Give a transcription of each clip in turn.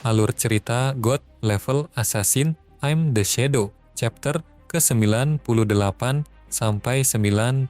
Alur cerita God Level Assassin I'm the Shadow, chapter ke-98 sampai 99.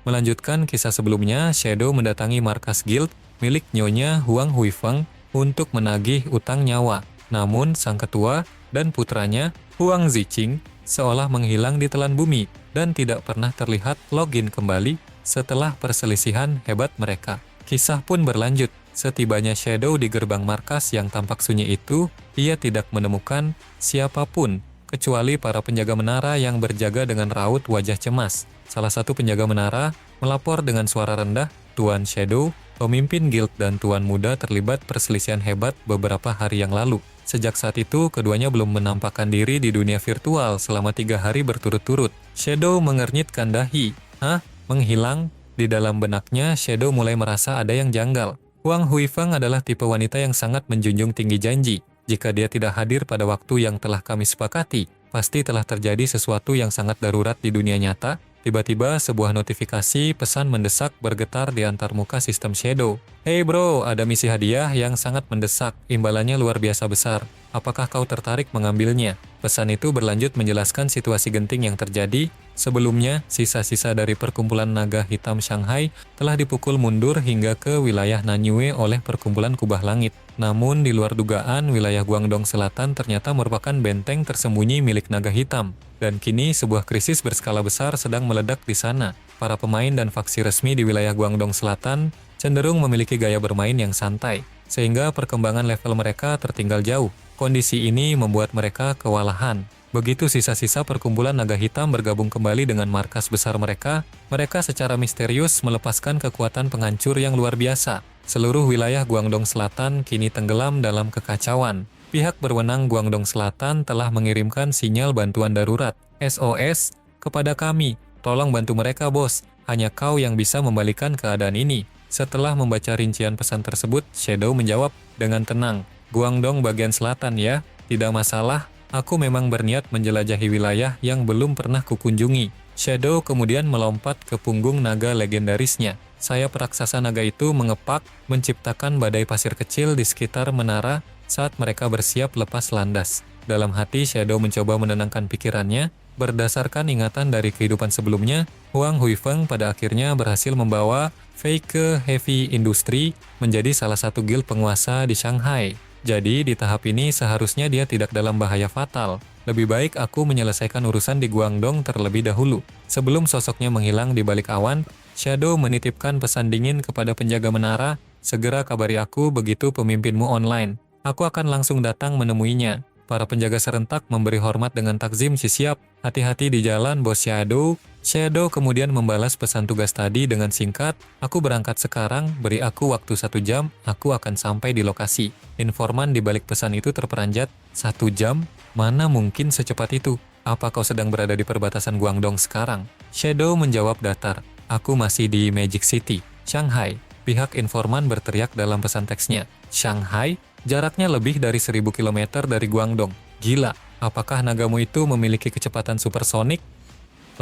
Melanjutkan kisah sebelumnya, Shadow mendatangi markas guild milik Nyonya Huang Huifeng untuk menagih utang nyawa. Namun, sang ketua dan putranya, Huang Ziqing, seolah menghilang di telan bumi dan tidak pernah terlihat login kembali setelah perselisihan hebat mereka. Kisah pun berlanjut. Setibanya Shadow di gerbang markas yang tampak sunyi itu, ia tidak menemukan siapapun kecuali para penjaga menara yang berjaga dengan raut wajah cemas. Salah satu penjaga menara melapor dengan suara rendah, "Tuan Shadow, pemimpin guild dan Tuan Muda terlibat perselisihan hebat beberapa hari yang lalu." Sejak saat itu, keduanya belum menampakkan diri di dunia virtual selama 3 hari berturut-turut. Shadow mengernyitkan dahi. "Hah? Menghilang?" Di dalam benaknya, Shadow mulai merasa ada yang janggal. Huang Huifeng adalah tipe wanita yang sangat menjunjung tinggi janji. Jika dia tidak hadir pada waktu yang telah kami sepakati, pasti telah terjadi sesuatu yang sangat darurat di dunia nyata. Tiba-tiba sebuah notifikasi pesan mendesak bergetar di antar muka sistem Shadow. "Hey bro, ada misi hadiah yang sangat mendesak. Imbalannya luar biasa besar. Apakah kau tertarik mengambilnya?" Pesan itu berlanjut menjelaskan situasi genting yang terjadi. Sebelumnya, sisa-sisa dari perkumpulan naga hitam Shanghai telah dipukul mundur hingga ke wilayah Nanyue oleh perkumpulan kubah langit. Namun, di luar dugaan, wilayah Guangdong Selatan ternyata merupakan benteng tersembunyi milik naga hitam. Dan kini, sebuah krisis berskala besar sedang meledak di sana. Para pemain dan faksi resmi di wilayah Guangdong Selatan cenderung memiliki gaya bermain yang santai, sehingga perkembangan level mereka tertinggal jauh. Kondisi ini membuat mereka kewalahan. Begitu sisa-sisa perkumpulan naga hitam bergabung kembali dengan markas besar mereka, mereka secara misterius melepaskan kekuatan penghancur yang luar biasa. Seluruh wilayah Guangdong Selatan kini tenggelam dalam kekacauan. Pihak berwenang Guangdong Selatan telah mengirimkan sinyal bantuan darurat, SOS, kepada kami. "Tolong bantu mereka, bos. Hanya kau yang bisa membalikan keadaan ini." Setelah membaca rincian pesan tersebut, Shadow menjawab dengan tenang, "Guangdong bagian selatan ya, tidak masalah. Aku memang berniat menjelajahi wilayah yang belum pernah kukunjungi." Shadow kemudian melompat ke punggung naga legendarisnya. Sayap raksasa naga itu mengepak, menciptakan badai pasir kecil di sekitar menara saat mereka bersiap lepas landas. Dalam hati, Shadow mencoba menenangkan pikirannya. Berdasarkan ingatan dari kehidupan sebelumnya, Huang Huifeng pada akhirnya berhasil membawa Fei ke Heavy Industry menjadi salah satu guild penguasa di Shanghai. Jadi, di tahap ini seharusnya dia tidak dalam bahaya fatal. Lebih baik aku menyelesaikan urusan di Guangdong terlebih dahulu. Sebelum sosoknya menghilang di balik awan, Shadow menitipkan pesan dingin kepada penjaga menara, "Segera kabari aku begitu pemimpinmu online. Aku akan langsung datang menemuinya." Para penjaga serentak memberi hormat dengan takzim, "Siap, hati-hati di jalan, bos Shadow." Shadow kemudian membalas pesan tugas tadi dengan singkat, "Aku berangkat sekarang, beri aku waktu 1 jam, aku akan sampai di lokasi." Informan di balik pesan itu terperanjat, "1 jam? Mana mungkin secepat itu? Apa kau sedang berada di perbatasan Guangdong sekarang?" Shadow menjawab datar, "Aku masih di Magic City, Shanghai." Pihak informan berteriak dalam pesan teksnya, "Shanghai? Jaraknya lebih dari 1000 km dari Guangdong. Gila, apakah nagamu itu memiliki kecepatan supersonik?"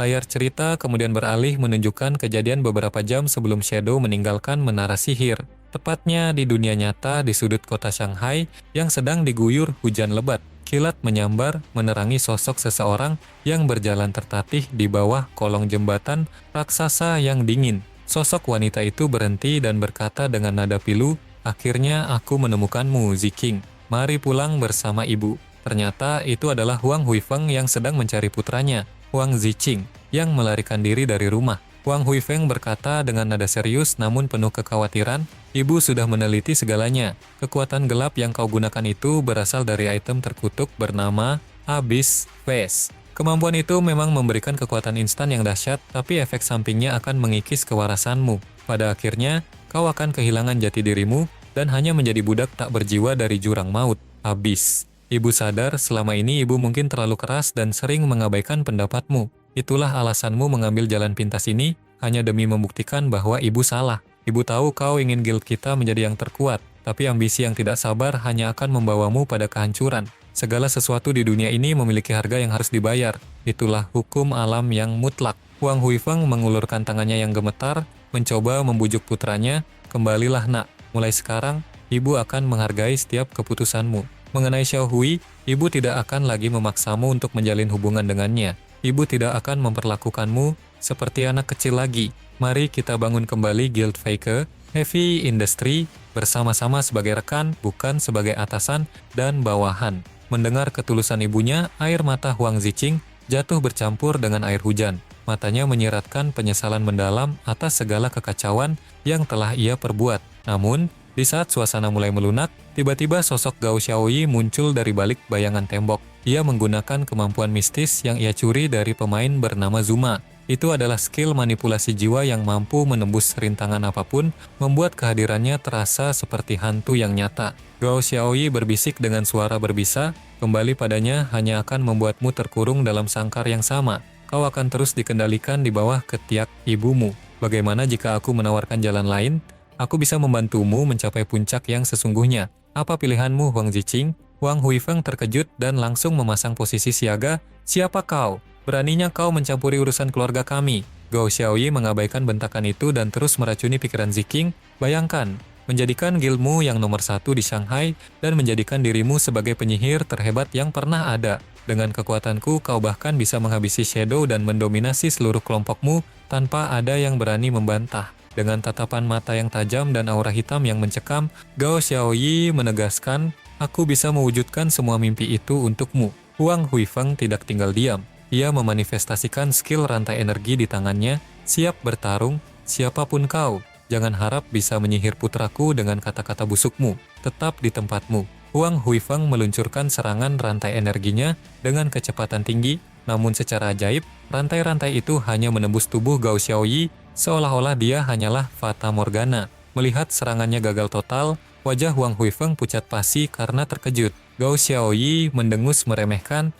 Layar cerita kemudian beralih menunjukkan kejadian beberapa jam sebelum Shadow meninggalkan menara sihir. Tepatnya di dunia nyata di sudut kota Shanghai yang sedang diguyur hujan lebat. Kilat menyambar menerangi sosok seseorang yang berjalan tertatih di bawah kolong jembatan raksasa yang dingin. Sosok wanita itu berhenti dan berkata dengan nada pilu, "Akhirnya aku menemukanmu, Ziqing. Mari pulang bersama ibu." Ternyata itu adalah Huang Huifeng yang sedang mencari putranya, Huang Ziqing, yang melarikan diri dari rumah. Huang Huifeng berkata dengan nada serius namun penuh kekhawatiran, "Ibu sudah meneliti segalanya. Kekuatan gelap yang kau gunakan itu berasal dari item terkutuk bernama Abyss Face. Kemampuan itu memang memberikan kekuatan instan yang dahsyat, tapi efek sampingnya akan mengikis kewarasanmu. Pada akhirnya, kau akan kehilangan jati dirimu dan hanya menjadi budak tak berjiwa dari jurang maut, Abyss. Ibu sadar selama ini ibu mungkin terlalu keras dan sering mengabaikan pendapatmu. Itulah alasanmu mengambil jalan pintas ini hanya demi membuktikan bahwa ibu salah. Ibu tahu kau ingin guild kita menjadi yang terkuat, tapi ambisi yang tidak sabar hanya akan membawamu pada kehancuran. Segala sesuatu di dunia ini memiliki harga yang harus dibayar. Itulah hukum alam yang mutlak." Huang Huifeng mengulurkan tangannya yang gemetar, mencoba membujuk putranya, "Kembalilah nak, mulai sekarang ibu akan menghargai setiap keputusanmu. Mengenai Xiaohui, ibu tidak akan lagi memaksamu untuk menjalin hubungan dengannya. Ibu tidak akan memperlakukanmu seperti anak kecil lagi. Mari kita bangun kembali Guild Faker, Heavy Industry, bersama-sama sebagai rekan, bukan sebagai atasan dan bawahan. Mendengar ketulusan ibunya, air mata Huang Ziqing jatuh bercampur dengan air hujan. Matanya menyiratkan penyesalan mendalam atas segala kekacauan yang telah ia perbuat. Namun, di saat suasana mulai melunak, tiba-tiba sosok Gao Xiaoyi muncul dari balik bayangan tembok. Ia menggunakan kemampuan mistis yang ia curi dari pemain bernama Zuma. Itu adalah skill manipulasi jiwa yang mampu menembus rintangan apapun, membuat kehadirannya terasa seperti hantu yang nyata. Gao Xiaoyi berbisik dengan suara berbisa, kembali padanya hanya akan membuatmu terkurung dalam sangkar yang sama. Kau akan terus dikendalikan di bawah ketiak ibumu. Bagaimana jika aku menawarkan jalan lain? Aku bisa membantumu mencapai puncak yang sesungguhnya. Apa pilihanmu, Huang Ziqing? Wang Huifeng terkejut dan langsung memasang posisi siaga. Siapa kau? Beraninya kau mencampuri urusan keluarga kami. Gao Xiaoyi mengabaikan bentakan itu dan terus meracuni pikiran Ziqing. Bayangkan, menjadikan guildmu yang nomor 1 di Shanghai dan menjadikan dirimu sebagai penyihir terhebat yang pernah ada. Dengan kekuatanku, kau bahkan bisa menghabisi Shadow dan mendominasi seluruh kelompokmu tanpa ada yang berani membantah. Dengan tatapan mata yang tajam dan aura hitam yang mencekam, Gao Xiaoyi menegaskan, aku bisa mewujudkan semua mimpi itu untukmu. Huang Huifeng tidak tinggal diam. Ia memanifestasikan skill rantai energi di tangannya, siap bertarung, siapapun kau. Jangan harap bisa menyihir putraku dengan kata-kata busukmu. Tetap di tempatmu. Huang Huifeng meluncurkan serangan rantai energinya dengan kecepatan tinggi, namun secara ajaib, rantai-rantai itu hanya menembus tubuh Gao Xiaoyi, seolah-olah dia hanyalah Fata Morgana. Melihat serangannya gagal total, wajah Huang Huifeng pucat pasi karena terkejut. Gao Xiaoyi mendengus meremehkan,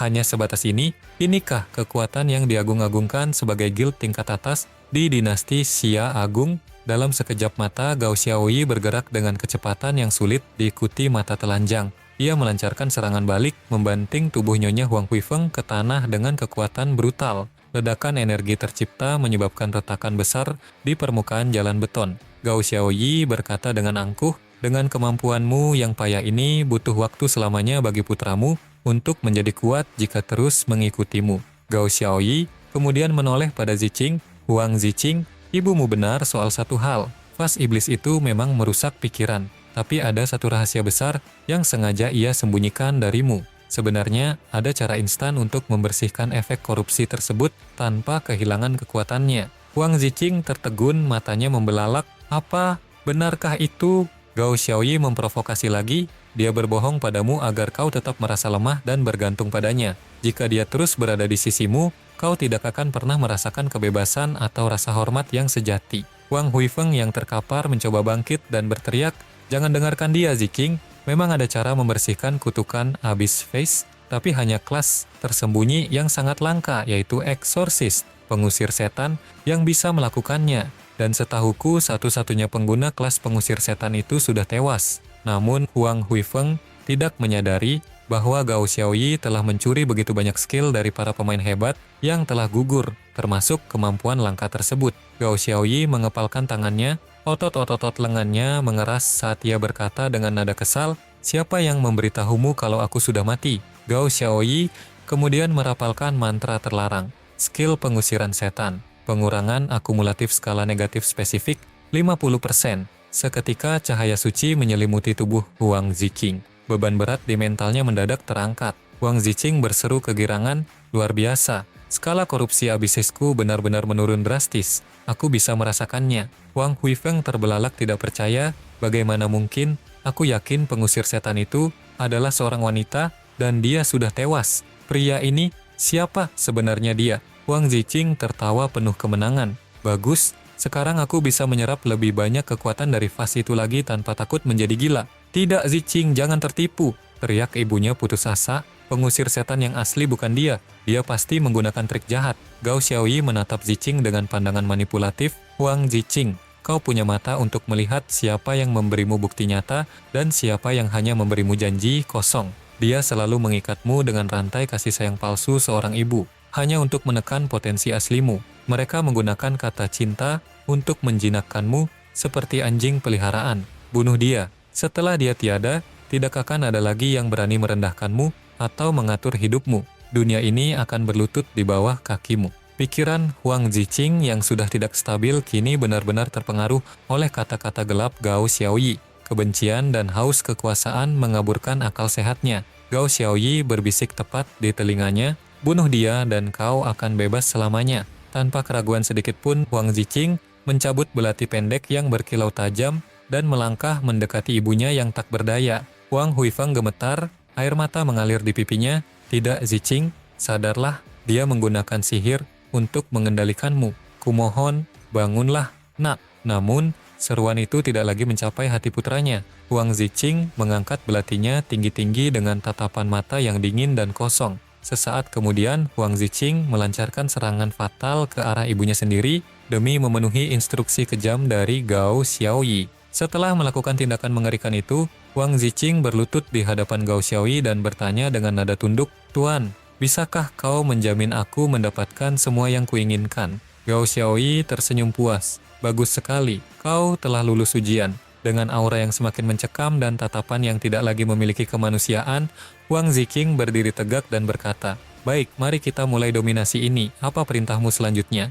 hanya sebatas ini? Inikah kekuatan yang diagung-agungkan sebagai guild tingkat atas di dinasti Xia Agung? Dalam sekejap mata, Gao Xiaoyi bergerak dengan kecepatan yang sulit diikuti mata telanjang. Ia melancarkan serangan balik, membanting tubuh Nyonya Huang Huifeng ke tanah dengan kekuatan brutal. Ledakan energi tercipta menyebabkan retakan besar di permukaan jalan beton. Gao Xiaoyi berkata dengan angkuh, dengan kemampuanmu yang payah ini butuh waktu selamanya bagi putramu untuk menjadi kuat jika terus mengikutimu. Gao Xiaoyi kemudian menoleh pada Ziqing. Huang Ziqing, ibumu benar soal satu hal. Vas iblis itu memang merusak pikiran, tapi ada satu rahasia besar yang sengaja ia sembunyikan darimu. Sebenarnya ada cara instan untuk membersihkan efek korupsi tersebut tanpa kehilangan kekuatannya. Huang Ziqing tertegun, matanya membelalak. Apa? Benarkah itu? Gao Xiaoyi memprovokasi lagi. Dia berbohong padamu agar kau tetap merasa lemah dan bergantung padanya. Jika dia terus berada di sisimu, kau tidak akan pernah merasakan kebebasan atau rasa hormat yang sejati. Wang Huifeng yang terkapar mencoba bangkit dan berteriak, jangan dengarkan dia, Ziqing. Memang ada cara membersihkan kutukan Abyss Face, tapi hanya kelas tersembunyi yang sangat langka, yaitu eksorsis, pengusir setan yang bisa melakukannya. Dan setahuku, satu-satunya pengguna kelas pengusir setan itu sudah tewas. Namun, Huang Huifeng tidak menyadari bahwa Gao Xiaoyi telah mencuri begitu banyak skill dari para pemain hebat yang telah gugur, termasuk kemampuan langka tersebut. Gao Xiaoyi mengepalkan tangannya, otot-otot lengannya mengeras saat ia berkata dengan nada kesal, siapa yang memberitahumu kalau aku sudah mati? Gao Xiaoyi kemudian merapalkan mantra terlarang, skill pengusiran setan, pengurangan akumulatif skala negatif spesifik 50%. Seketika cahaya suci menyelimuti tubuh Huang Ziqing. Beban berat di mentalnya mendadak terangkat. Huang Ziqing berseru kegirangan, luar biasa. Skala korupsi abisesku benar-benar menurun drastis. Aku bisa merasakannya. Wang Huifeng terbelalak tidak percaya. Bagaimana mungkin? Aku yakin pengusir setan itu adalah seorang wanita dan dia sudah tewas. Pria ini, siapa sebenarnya dia? Huang Ziqing tertawa penuh kemenangan. Bagus. Sekarang aku bisa menyerap lebih banyak kekuatan dari vas itu lagi tanpa takut menjadi gila. Tidak, Ziqing, jangan tertipu, teriak ibunya putus asa. Pengusir setan yang asli bukan dia. Dia pasti menggunakan trik jahat. Gao Xiaoyi menatap Ziqing dengan pandangan manipulatif. Huang Ziqing, kau punya mata untuk melihat siapa yang memberimu bukti nyata dan siapa yang hanya memberimu janji kosong. Dia selalu mengikatmu dengan rantai kasih sayang palsu seorang ibu, hanya untuk menekan potensi aslimu. Mereka menggunakan kata cinta untuk menjinakkanmu seperti anjing peliharaan. bunuh dia. Setelah dia tiada, tidak akan ada lagi yang berani merendahkanmu atau mengatur hidupmu. Dunia ini akan berlutut di bawah kakimu. Pikiran Huang Ziqing yang sudah tidak stabil kini benar-benar terpengaruh oleh kata-kata gelap Gao Xiaoyi. Kebencian dan haus kekuasaan mengaburkan akal sehatnya. Gao Xiaoyi berbisik tepat di telinganya, bunuh dia dan kau akan bebas selamanya. Tanpa keraguan sedikit pun, Huang Ziqing mencabut belati pendek yang berkilau tajam dan melangkah mendekati ibunya yang tak berdaya. Huang Huifeng gemetar, air mata mengalir di pipinya. Tidak, Ziqing, sadarlah, dia menggunakan sihir untuk mengendalikanmu. Kumohon, bangunlah, nak. Namun, seruan itu tidak lagi mencapai hati putranya. Huang Ziqing mengangkat belatinya tinggi-tinggi dengan tatapan mata yang dingin dan kosong. Sesaat kemudian, Huang Ziqing melancarkan serangan fatal ke arah ibunya sendiri demi memenuhi instruksi kejam dari Gao Xiaoyi. Setelah melakukan tindakan mengerikan itu, Huang Ziqing berlutut di hadapan Gao Xiaoyi dan bertanya dengan nada tunduk, "Tuan, bisakah kau menjamin aku mendapatkan semua yang kuinginkan?" Gao Xiaoyi tersenyum puas. "Bagus sekali, kau telah lulus ujian." Dengan aura yang semakin mencekam dan tatapan yang tidak lagi memiliki kemanusiaan, Huang Ziqing berdiri tegak dan berkata, "Baik, mari kita mulai dominasi ini. Apa perintahmu selanjutnya?"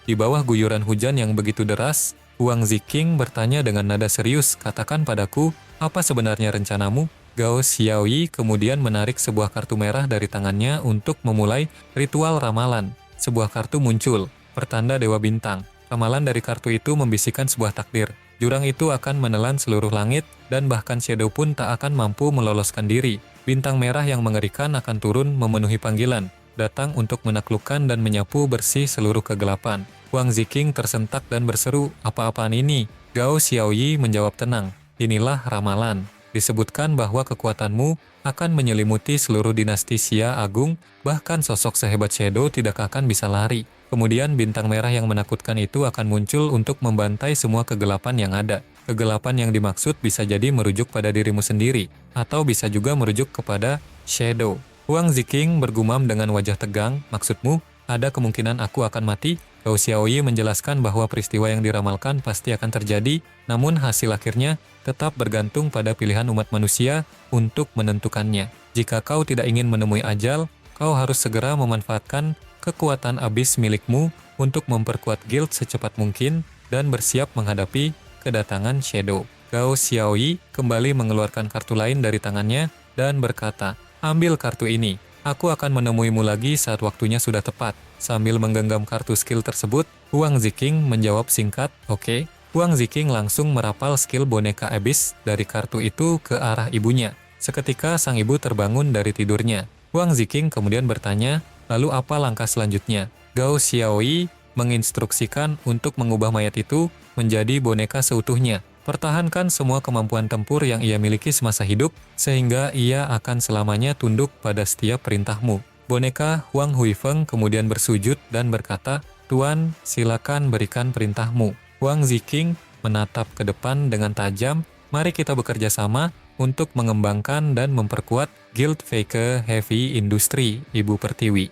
Di bawah guyuran hujan yang begitu deras, Huang Ziqing bertanya dengan nada serius, "Katakan padaku, apa sebenarnya rencanamu?" Gao Xiaoyi kemudian menarik sebuah kartu merah dari tangannya untuk memulai ritual ramalan. Sebuah kartu muncul, pertanda Dewa Bintang. Ramalan dari kartu itu membisikkan sebuah takdir. Jurang itu akan menelan seluruh langit, dan bahkan Shadow pun tak akan mampu meloloskan diri. Bintang merah yang mengerikan akan turun memenuhi panggilan, datang untuk menaklukkan dan menyapu bersih seluruh kegelapan. Huang Ziqing tersentak dan berseru, "Apa-apaan ini?" Gao Xiaoyi menjawab tenang, "Inilah ramalan. Disebutkan bahwa kekuatanmu akan menyelimuti seluruh dinasti Xia Agung, bahkan sosok sehebat Shadow tidak akan bisa lari. Kemudian bintang merah yang menakutkan itu akan muncul untuk membantai semua kegelapan yang ada. Kegelapan yang dimaksud bisa jadi merujuk pada dirimu sendiri, atau bisa juga merujuk kepada Shadow." Huang Ziqing bergumam dengan wajah tegang, "Maksudmu, ada kemungkinan aku akan mati?" Gao Xiaoyi menjelaskan bahwa peristiwa yang diramalkan pasti akan terjadi, namun hasil akhirnya tetap bergantung pada pilihan umat manusia untuk menentukannya. Jika kau tidak ingin menemui ajal, kau harus segera memanfaatkan kekuatan abis milikmu untuk memperkuat guild secepat mungkin dan bersiap menghadapi kedatangan Shadow. Gao Xiaoyi kembali mengeluarkan kartu lain dari tangannya dan berkata, "Ambil kartu ini. Aku akan menemuimu lagi saat waktunya sudah tepat." Sambil menggenggam kartu skill tersebut, Huang Ziqing menjawab singkat, "Oke." Huang Ziqing langsung merapal skill boneka Abyss dari kartu itu ke arah ibunya. Seketika sang ibu terbangun dari tidurnya. Huang Ziqing kemudian bertanya, "Lalu apa langkah selanjutnya?" Gao Xiaoyi menginstruksikan untuk mengubah mayat itu menjadi boneka seutuhnya. Pertahankan semua kemampuan tempur yang ia miliki semasa hidup, sehingga ia akan selamanya tunduk pada setiap perintahmu. Boneka Huang Huifeng kemudian bersujud dan berkata, "Tuan, silakan berikan perintahmu." Huang Ziqing menatap ke depan dengan tajam, "Mari kita bekerja sama untuk mengembangkan dan memperkuat Guild Fake Heavy Industry, Ibu Pertiwi."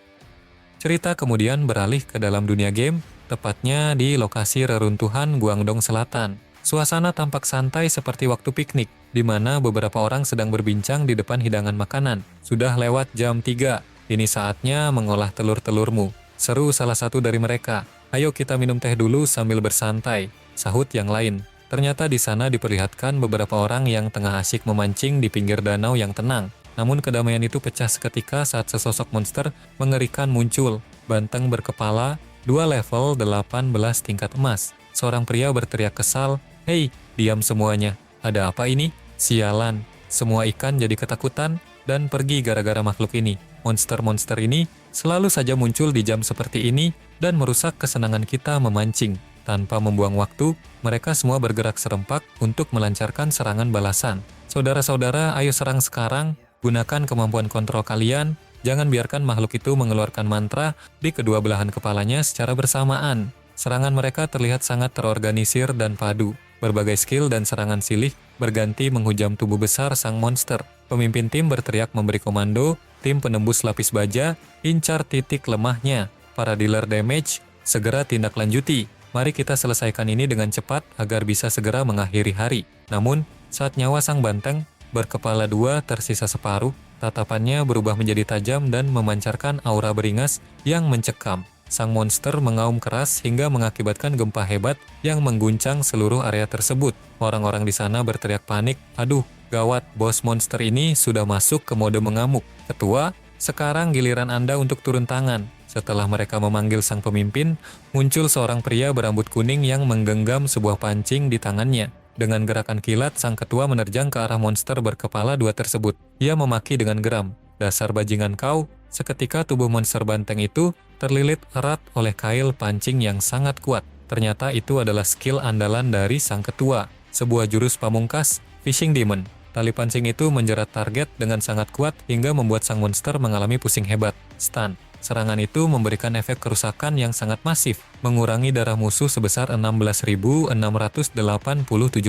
Cerita kemudian beralih ke dalam dunia game, tepatnya di lokasi reruntuhan Guangdong Selatan. Suasana tampak santai seperti waktu piknik, di mana beberapa orang sedang berbincang di depan hidangan makanan. "Sudah lewat jam 3, ini saatnya mengolah telur-telurmu," seru salah satu dari mereka. "Ayo kita minum teh dulu sambil bersantai," sahut yang lain. Ternyata di sana diperlihatkan beberapa orang yang tengah asyik memancing di pinggir danau yang tenang. Namun kedamaian itu pecah seketika saat sesosok monster mengerikan muncul. Banteng berkepala, 2 level 18 tingkat emas. Seorang pria berteriak kesal, "Hei, diam semuanya. Ada apa ini? Sialan. Semua ikan jadi ketakutan dan pergi gara-gara makhluk ini. Monster-monster ini selalu saja muncul di jam seperti ini dan merusak kesenangan kita memancing." Tanpa membuang waktu, mereka semua bergerak serempak untuk melancarkan serangan balasan. "Saudara-saudara, ayo serang sekarang. Gunakan kemampuan kontrol kalian. Jangan biarkan makhluk itu mengeluarkan mantra di kedua belahan kepalanya secara bersamaan." Serangan mereka terlihat sangat terorganisir dan padu. Berbagai skill dan serangan silih berganti menghujam tubuh besar sang monster. Pemimpin tim berteriak memberi komando, tim penembus lapis baja, incar titik lemahnya. Para dealer damage, segera tindak lanjuti. Mari kita selesaikan ini dengan cepat agar bisa segera mengakhiri hari. Namun, saat nyawa sang banteng berkepala dua tersisa separuh, tatapannya berubah menjadi tajam dan memancarkan aura beringas yang mencekam. Sang monster mengaum keras hingga mengakibatkan gempa hebat yang mengguncang seluruh area tersebut. Orang-orang di sana berteriak panik, "Aduh, gawat, bos monster ini sudah masuk ke mode mengamuk. Ketua, sekarang giliran Anda untuk turun tangan." Setelah mereka memanggil sang pemimpin, muncul seorang pria berambut kuning yang menggenggam sebuah pancing di tangannya. Dengan gerakan kilat, sang ketua menerjang ke arah monster berkepala dua tersebut. Ia memaki dengan geram, "Dasar bajingan kau!" Seketika tubuh monster banteng itu terlilit erat oleh kail pancing yang sangat kuat. Ternyata itu adalah skill andalan dari sang ketua, sebuah jurus pamungkas, Fishing Demon. Tali pancing itu menjerat target dengan sangat kuat hingga membuat sang monster mengalami pusing hebat. Stun. Serangan itu memberikan efek kerusakan yang sangat masif, mengurangi darah musuh sebesar 16.687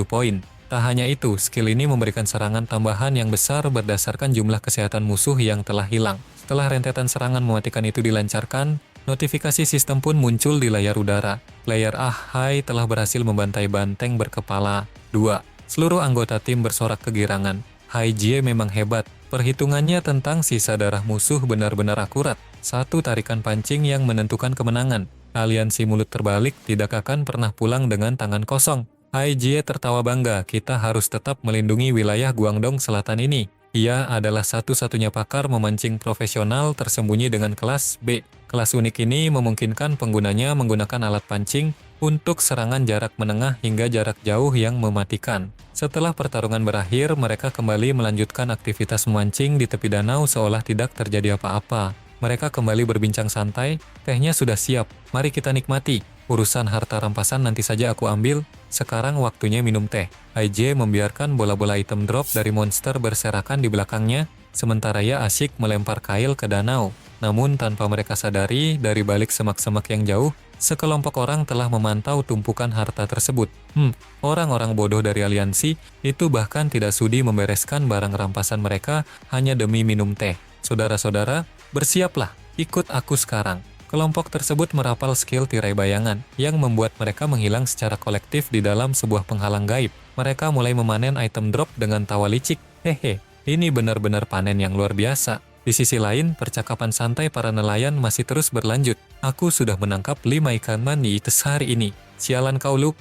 poin. Tak hanya itu, skill ini memberikan serangan tambahan yang besar berdasarkan jumlah kesehatan musuh yang telah hilang. Setelah rentetan serangan mematikan itu dilancarkan, notifikasi sistem pun muncul di layar udara. Player Ahai telah berhasil membantai banteng berkepala 2. Seluruh anggota tim bersorak kegirangan. Hai Jie memang hebat. Perhitungannya tentang sisa darah musuh benar-benar akurat. Satu tarikan pancing yang menentukan kemenangan. Aliansi mulut terbalik tidak akan pernah pulang dengan tangan kosong. Hai Jie tertawa bangga, "Kita harus tetap melindungi wilayah Guangdong Selatan ini." Ia adalah satu-satunya pakar memancing profesional tersembunyi dengan kelas B. Kelas unik ini memungkinkan penggunanya menggunakan alat pancing untuk serangan jarak menengah hingga jarak jauh yang mematikan. Setelah pertarungan berakhir, mereka kembali melanjutkan aktivitas memancing di tepi danau seolah tidak terjadi apa-apa. Mereka kembali berbincang santai, tehnya sudah siap, mari kita nikmati. Urusan harta rampasan nanti saja aku ambil, sekarang waktunya minum teh. AJ membiarkan bola-bola item drop dari monster berserakan di belakangnya, sementara ia asyik melempar kail ke danau. Namun tanpa mereka sadari, dari balik semak-semak yang jauh, sekelompok orang telah memantau tumpukan harta tersebut. Orang-orang bodoh dari aliansi itu bahkan tidak sudi membereskan barang rampasan mereka hanya demi minum teh. Saudara-saudara, bersiaplah, ikut aku sekarang. Kelompok tersebut merapal skill tirai bayangan, yang membuat mereka menghilang secara kolektif di dalam sebuah penghalang gaib. Mereka mulai memanen item drop dengan tawa licik. Hehe, ini benar-benar panen yang luar biasa. Di sisi lain, percakapan santai para nelayan masih terus berlanjut. Aku sudah menangkap 5 ikan manites hari ini. Sialan kau lu,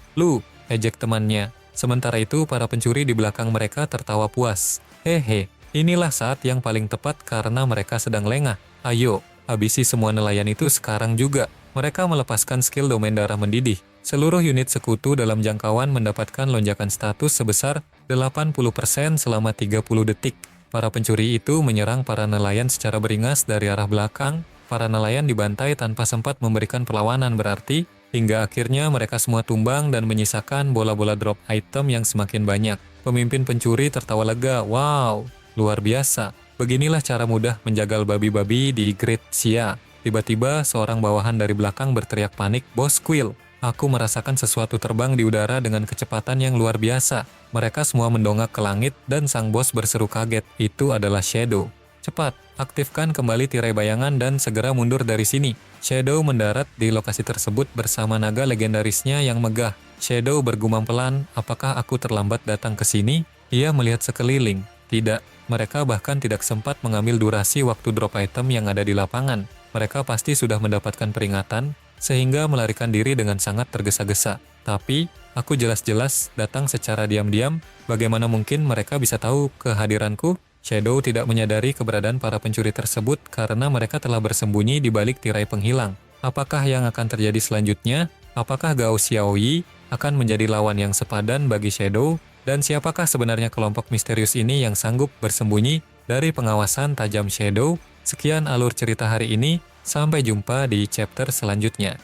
ejek temannya. Sementara itu, para pencuri di belakang mereka tertawa puas. Hehe, inilah saat yang paling tepat karena mereka sedang lengah. Ayo, habisi semua nelayan itu sekarang juga. Mereka melepaskan skill domain darah mendidih. Seluruh unit sekutu dalam jangkauan mendapatkan lonjakan status sebesar 80% selama 30 detik. Para pencuri itu menyerang para nelayan secara beringas dari arah belakang. Para nelayan dibantai tanpa sempat memberikan perlawanan berarti, hingga akhirnya mereka semua tumbang dan menyisakan bola-bola drop item yang semakin banyak. Pemimpin pencuri tertawa lega, wow, luar biasa. Beginilah cara mudah menjagal babi-babi di Great Xia. Tiba-tiba seorang bawahan dari belakang berteriak panik, "Bos Quill, aku merasakan sesuatu terbang di udara dengan kecepatan yang luar biasa." Mereka semua mendongak ke langit dan sang bos berseru kaget, "Itu adalah Shadow. Cepat, aktifkan kembali tirai bayangan dan segera mundur dari sini." Shadow mendarat di lokasi tersebut bersama naga legendarisnya yang megah. Shadow bergumam pelan, "Apakah aku terlambat datang ke sini?" Ia melihat sekeliling. Tidak, mereka bahkan tidak sempat mengambil durasi waktu drop item yang ada di lapangan. Mereka pasti sudah mendapatkan peringatan, sehingga melarikan diri dengan sangat tergesa-gesa. Tapi, aku jelas-jelas datang secara diam-diam, bagaimana mungkin mereka bisa tahu kehadiranku? Shadow tidak menyadari keberadaan para pencuri tersebut karena mereka telah bersembunyi di balik tirai penghilang. Apakah yang akan terjadi selanjutnya? Apakah Gao Xiaoyi akan menjadi lawan yang sepadan bagi Shadow? Dan siapakah sebenarnya kelompok misterius ini yang sanggup bersembunyi dari pengawasan tajam Shadow? Sekian alur cerita hari ini, sampai jumpa di chapter selanjutnya.